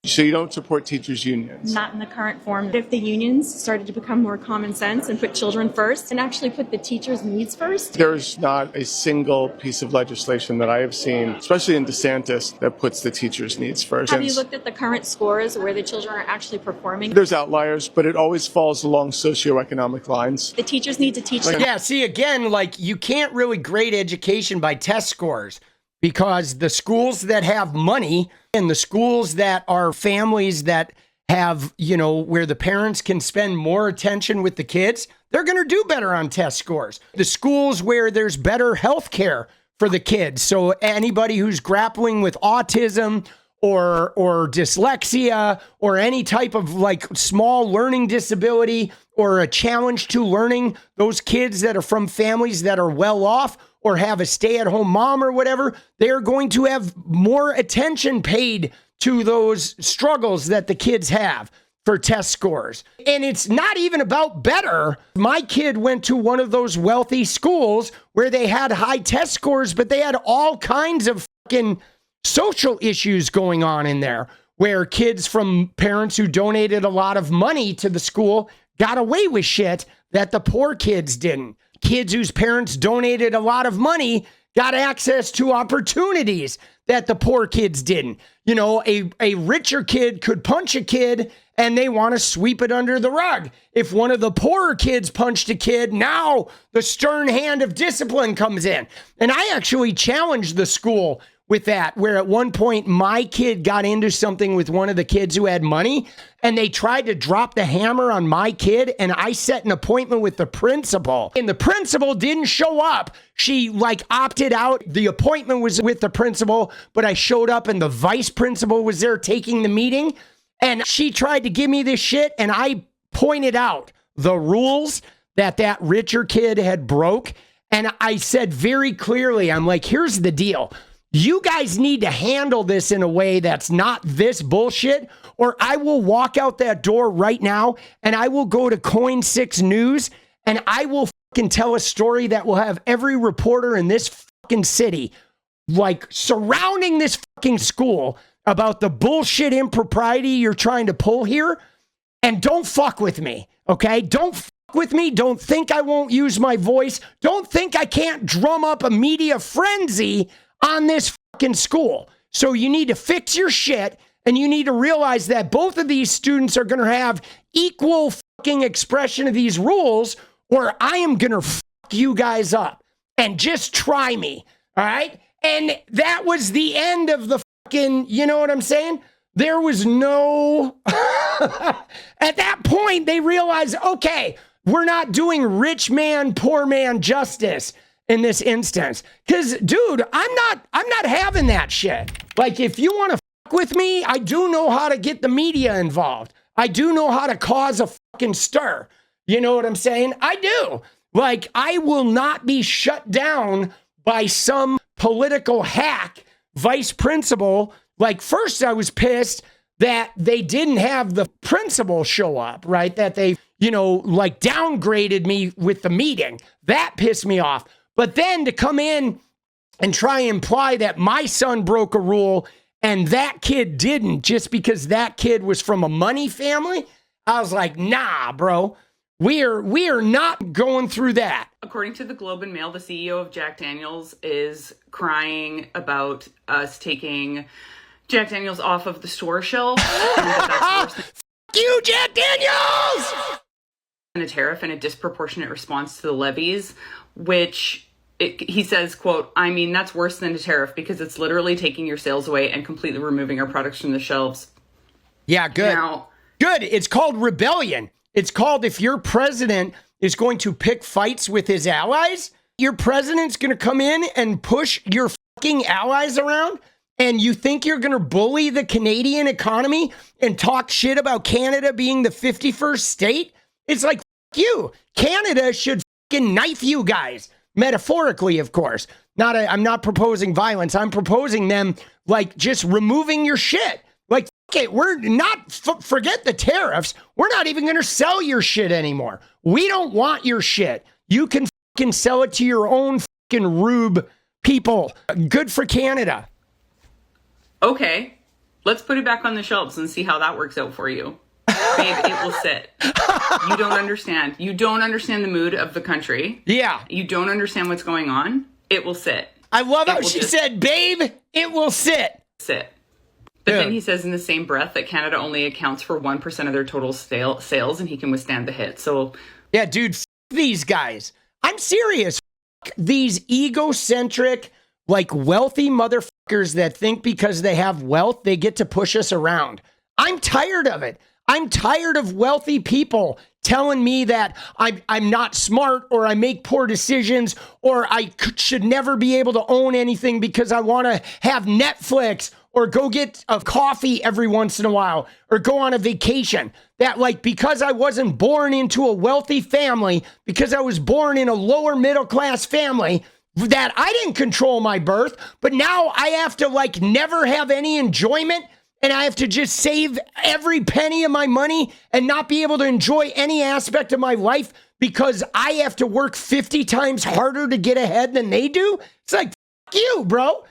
So you don't support teachers' unions? Not in the current form. If the unions started to become more common sense and put children first and actually put the teachers' needs first? There's not a single piece of legislation that I have seen, especially in DeSantis, that puts the teachers' needs first. Have you looked at the current scores where the children are actually performing? There's outliers, but it always falls along socioeconomic lines. The teachers need to teach them. Yeah, see, again, like, you can't really grade education by test scores, because the schools that have money and the schools that are families that have, you know, where the parents can spend more attention with the kids, they're going to do better on test scores. The schools where there's better health care for the kids. So anybody who's grappling with autism or dyslexia or any type of like small learning disability or a challenge to learning, those kids that are from families that are well off or have a stay-at-home mom or whatever, they're going to have more attention paid to those struggles that the kids have for test scores. And it's not even about better. My kid went to one of those wealthy schools where they had high test scores, but they had all kinds of fucking social issues going on in there, where kids from parents who donated a lot of money to the school got away with shit that the poor kids didn't. Kids whose parents donated a lot of money got access to opportunities that the poor kids didn't. You know, a richer kid could punch a kid and they want to sweep it under the rug. If one of the poorer kids punched a kid, now the stern hand of discipline comes in. And I actually challenged the school with that, where at one point my kid got into something with one of the kids who had money, and they tried to drop the hammer on my kid, and I set an appointment with the principal, and the principal didn't show up. She like opted out. The appointment was with the principal, but I showed up and the vice principal was there taking the meeting, and she tried to give me this shit, and I pointed out the rules that richer kid had broke, and I said very clearly, I'm like, here's the deal. You guys need to handle this in a way that's not this bullshit, or I will walk out that door right now and I will go to Coin 6 News and I will fucking tell a story that will have every reporter in this fucking city like surrounding this fucking school about the bullshit impropriety you're trying to pull here. And don't fuck with me, okay? Don't fuck with me. Don't think I won't use my voice. Don't think I can't drum up a media frenzy on this fucking school. So you need to fix your shit, and you need to realize that both of these students are going to have equal fucking expression of these rules, or I am going to fuck you guys up. And just try me, all right? And that was the end of the fucking, you know what I'm saying? There was no... At that point, they realized, okay, we're not doing rich man, poor man justice in this instance. Because, dude, I'm not having that shit. Like, if you want to fuck with me, I do know how to get the media involved. I do know how to cause a fucking stir. You know what I'm saying? I do. Like, I will not be shut down by some political hack vice principal. Like, first I was pissed that they didn't have the principal show up, right? That they, you know, like downgraded me with the meeting. That pissed me off. But then to come in and try and imply that my son broke a rule and that kid didn't just because that kid was from a money family, I was like, nah, bro, we are not going through that. According to the Globe and Mail, the CEO of Jack Daniels is crying about us taking Jack Daniels off of the store shelf. Fuck you, Jack Daniels! And a tariff and a disproportionate response to the levies, which he says, quote, I mean, that's worse than a tariff because it's literally taking your sales away and completely removing our products from the shelves. Yeah, good. Now, good. It's called rebellion. It's called, if your president is going to pick fights with his allies, your president's going to come in and push your fucking allies around, and you think you're going to bully the Canadian economy and talk shit about Canada being the 51st state? It's like, fuck you. Canada should fucking knife you guys. Metaphorically, of course. I'm not proposing violence. I'm proposing them, like, just removing your shit. Like, okay, we're not, forget the tariffs. We're not even going to sell your shit anymore. We don't want your shit. You can fucking sell it to your own fucking rube people. Good for Canada. okay, Let's put it back on the shelves and see how that works out for you. Babe, it will sit. You don't understand. You don't understand the mood of the country. Yeah. You don't understand what's going on. It will sit. I love how she said, babe, it will sit. Sit. But then he says in the same breath that Canada only accounts for 1% of their total sales and he can withstand the hit. So, yeah, dude, these guys. I'm serious. These egocentric, like wealthy motherfuckers that think because they have wealth, they get to push us around. I'm tired of it. I'm tired of wealthy people telling me that I'm not smart or I make poor decisions or I should never be able to own anything because I want to have Netflix or go get a coffee every once in a while or go on a vacation. That like because I wasn't born into a wealthy family, because I was born in a lower middle class family, that I didn't control my birth, but now I have to like never have any enjoyment. And I have to just save every penny of my money and not be able to enjoy any aspect of my life because I have to work 50 times harder to get ahead than they do. It's like, fuck you, bro.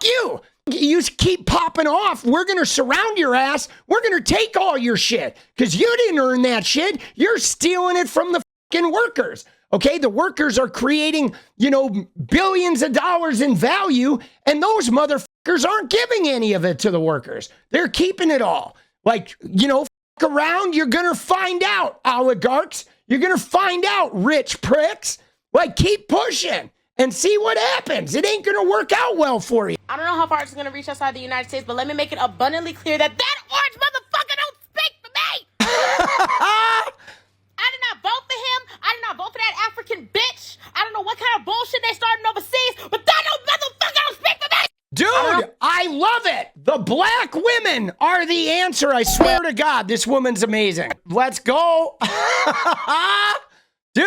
Fuck you. You keep popping off. We're going to surround your ass. We're going to take all your shit because you didn't earn that shit. You're stealing it from the fucking workers. Okay, the workers are creating, billions of dollars in value, and those motherfuckers aren't giving any of it to the workers. They're keeping it all. Like, fuck around, you're gonna find out, oligarchs. You're gonna find out, rich pricks. Like, keep pushing and see what happens. It ain't gonna work out well for you. I don't know how far it's gonna reach outside the United States, but let me make it abundantly clear that orange motherfucker don't speak for me. I did not vote for him. I did not vote for that African bitch. I don't know what kind of bullshit they starting overseas, but that motherfucker don't speak for me. Dude, I love it. The black women are the answer. I swear to God, this woman's amazing. Let's go. Dude.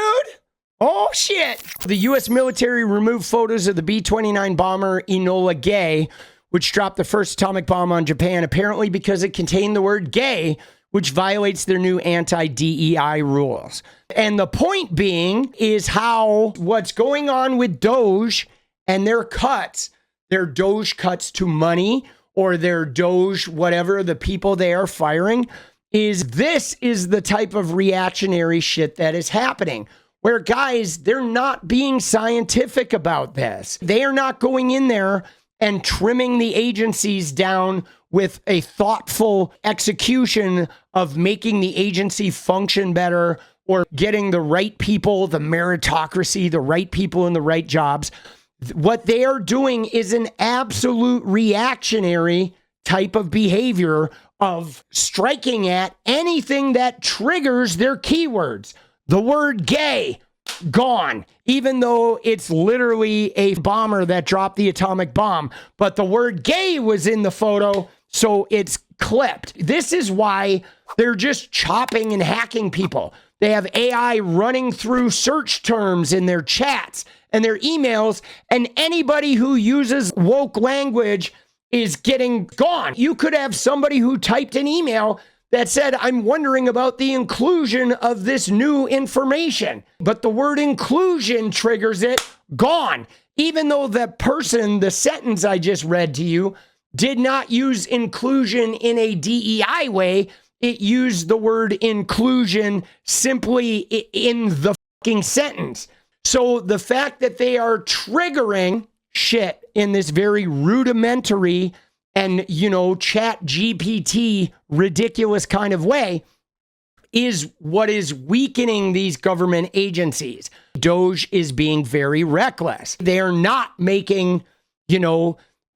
Oh, shit. The U.S. military removed photos of the B-29 bomber Enola Gay, which dropped the first atomic bomb on Japan, apparently because it contained the word gay, which violates their new anti-DEI rules. And the point being is how what's going on with DOGE and their DOGE cuts to money or their DOGE, whatever, the people they are firing, is the type of reactionary shit that is happening. Where, guys, they're not being scientific about this. They are not going in there and trimming the agencies down with a thoughtful execution of making the agency function better or getting the right people, the meritocracy, the right people in the right jobs. What they are doing is an absolute reactionary type of behavior of striking at anything that triggers their keywords. The word gay, gone, even though it's literally a bomber that dropped the atomic bomb. But the word gay was in the photo, so it's clipped. This is why they're just chopping and hacking people. They have AI running through search terms in their chats and their emails, and anybody who uses woke language is getting gone. You could have somebody who typed an email that said, I'm wondering about the inclusion of this new information. But the word inclusion triggers it, gone. Even though the sentence I just read to you, did not use inclusion in a DEI way. It used the word inclusion simply in the fucking sentence. So the fact that they are triggering shit in this very rudimentary and, chat GPT ridiculous kind of way is what is weakening these government agencies. DOGE is being very reckless. They are not making,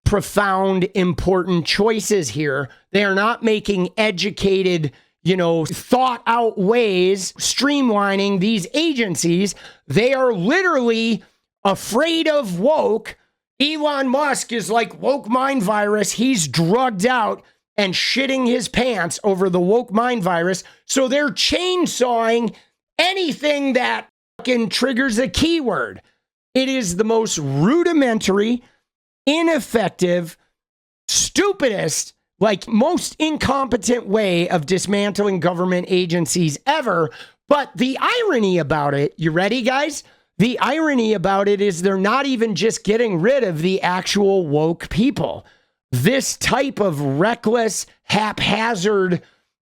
profound, important choices here. They are not making educated, thought out ways, streamlining these agencies. They are literally afraid of woke. Elon Musk is like woke mind virus. He's drugged out and shitting his pants over the woke mind virus. So they're chainsawing anything that fucking triggers a keyword. It is the most rudimentary, ineffective, stupidest, most incompetent way of dismantling government agencies ever. But the irony about it, you ready, guys? The irony about it is they're not even just getting rid of the actual woke people. this type of reckless, haphazard,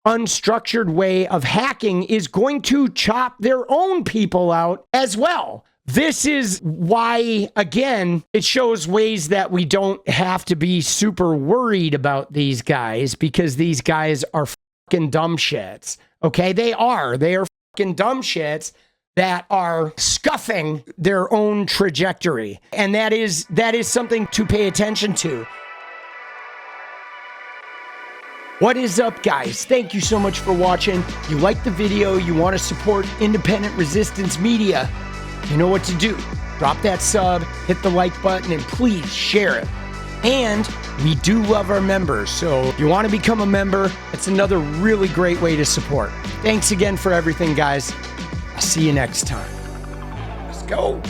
unstructured way of hacking is going to chop their own people out as well. This is why, again, it shows ways that we don't have to be super worried about these guys, because these guys are fucking dumb shits. Okay, they are fucking dumb shits that are scuffing their own trajectory. And that is something to pay attention to. What is up, guys? Thank you so much for watching. If you like the video, you want to support independent resistance media, you know what to do. Drop that sub, hit the like button, and please share it. And we do love our members, so if you want to become a member, it's another really great way to support. Thanks again for everything, guys. I'll see you next time. Let's go.